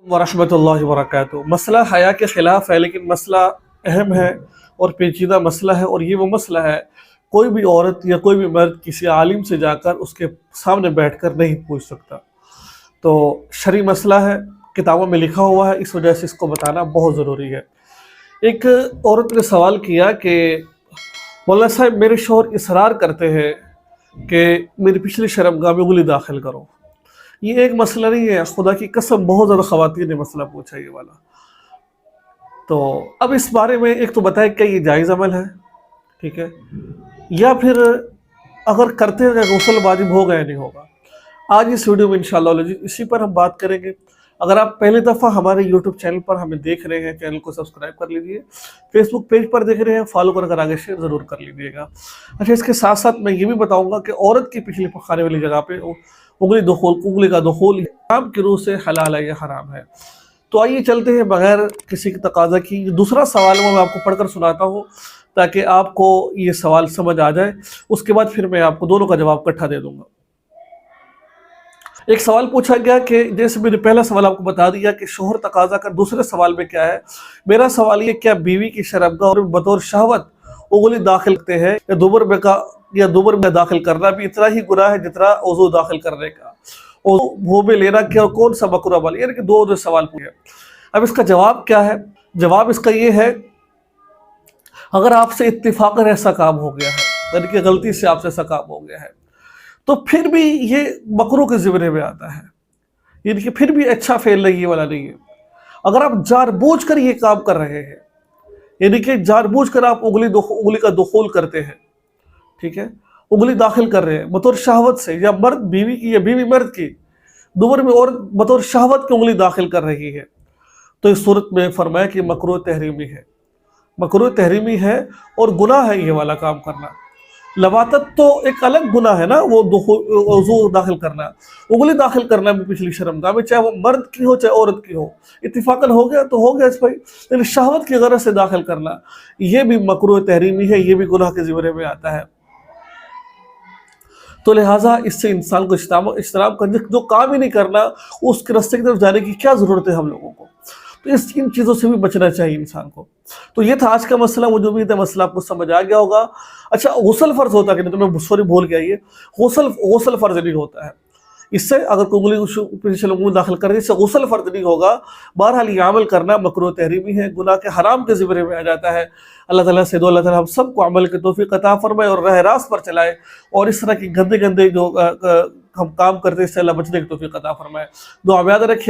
वरहमतुल्लाहि वबरकातुहू। मसला हया के ख़िलाफ़ है, लेकिन मसला अहम है और पेचीदा मसला है। और ये वो मसला है, कोई भी औरत या कोई भी मर्द किसी आलिम से जाकर उसके सामने बैठकर नहीं पूछ सकता। तो शरई मसला है, किताबों में लिखा हुआ है, इस वजह से इसको बताना बहुत ज़रूरी है। एक औरत ने सवाल किया कि मौलाना साहब, मेरे शौहर इसरार करते हैं कि मेरी पिछली शर्मगाह में उंगली दाखिल करो। ये एक मसला नहीं है, खुदा की कसम बहुत ज़्यादा ख़वातीन ने मसला पूछा ये वाला। तो अब इस बारे में एक तो बताए क्या ये जायज़ अमल है, ठीक है, या फिर अगर करते हैं गुस्ल वाजिब होगा या नहीं होगा। आज इस वीडियो में इंशाअल्लाह इसी पर हम बात करेंगे। अगर आप पहली दफ़ा हमारे यूट्यूब चैनल पर हमें देख रहे हैं, चैनल को सब्सक्राइब कर लीजिए। फेसबुक पेज पर देख रहे हैं, फॉलो कर आगे शेयर ज़रूर कर लीजिएगा। अच्छा, इसके साथ साथ मैं ये भी बताऊँगा कि औरत की पिछली पखाने वाली जगह पे उंगली का दुखूल हराम की रूह से हलाल है या हराम है। तो आइए चलते हैं बगैर किसी की तकाजा की। दूसरा सवाल मैं आपको पढ़कर सुनाता हूँ ताकि आपको ये सवाल समझ आ जाए, उसके बाद फिर मैं आपको दोनों का जवाब इकट्ठा दे दूंगा। एक सवाल पूछा गया कि जैसे मैंने पहला सवाल आपको बता दिया कि शोहर तकाजा का, दूसरे सवाल में क्या है, मेरा सवाल ये, क्या बीवी की शर्मगाह और बतौर शहवत उंगली दाखिल करते हैं या दुबर में दाखिल करना भी इतना ही गुनाह है जितना वज़ू दाखिल करने का, और वो में लेना क्या, कौन सा मकरूह अमल, यानी कि दो सवाल पूछे। अब इसका जवाब क्या है? जवाब इसका ये है, अगर आपसे इत्तिफाकन ऐसा काम हो गया है, यानी कि गलती से आपसे ऐसा काम हो गया है, तो फिर भी ये मकरूह के ज़िम्मे में आता है, यानी कि फिर भी अच्छा फेल नहीं, ये वाला नहीं है। अगर आप जानबूझ कर ये काम कर रहे हैं, यानी कि जानबूझ कर आप उंगली का दुखूल करते हैं, ठीक है, उंगली दाखिल कर रहे हैं बतौर शहवत से, या मर्द बीवी की या बीवी मर्द की दुबर में औरत बतौर शहवत की उंगली दाखिल कर रही है, तो इस सूरत में फरमाया कि मकरूह तहरीमी है, मकरूह तहरीमी है और गुनाह है ये वाला काम करना। लवातत तो एक अलग गुनाह है ना, वो वज़ू दाखिल करना, उंगली दाखिल करना भी पिछली शर्मगाह में, चाहे वो मर्द की हो चाहे औरत की हो, इत्तिफाकन हो गया तो हो गया इस भाई, लेकिन शहवत की गरज से दाखिल करना ये भी मकरूह तहरीमी है, ये भी गुनाह के ज़िम्मे में आता है। तो लिहाजा इससे इंसान को इज्तनाब करने, जो काम ही नहीं करना, उसके रास्ते की तरफ जाने की क्या ज़रूरत है हम लोगों को। तो इन चीज़ों से भी बचना चाहिए इंसान को। तो ये था आज का मसला, मुझे उम्मीद है मसला आपको समझ आ गया होगा। अच्छा, गुस्ल फ़र्ज़ होता है कि नहीं, तो मैं सॉरी भूल गया, ये गुस्ल फ़र्ज़ नहीं होता है। इससे अगर कोई उंगली दाखिल कर, इससे गुस्ल फ़र्ज़ नहीं होगा। बहरहाल ये अमल करना मकरूह तहरीमी है, गुनाह के हराम के ज़िम्मे में आ जाता है। अल्लाह ताला से अल्लाह ताला हम सबको अमल के तौफीक अता फरमाए और राह रास्त पर चलाए, और इस तरह की गंदे जो हम काम करते हैं इससे अल्लाह बचने की तौफीक अता फरमाए। दुआ में याद रखें।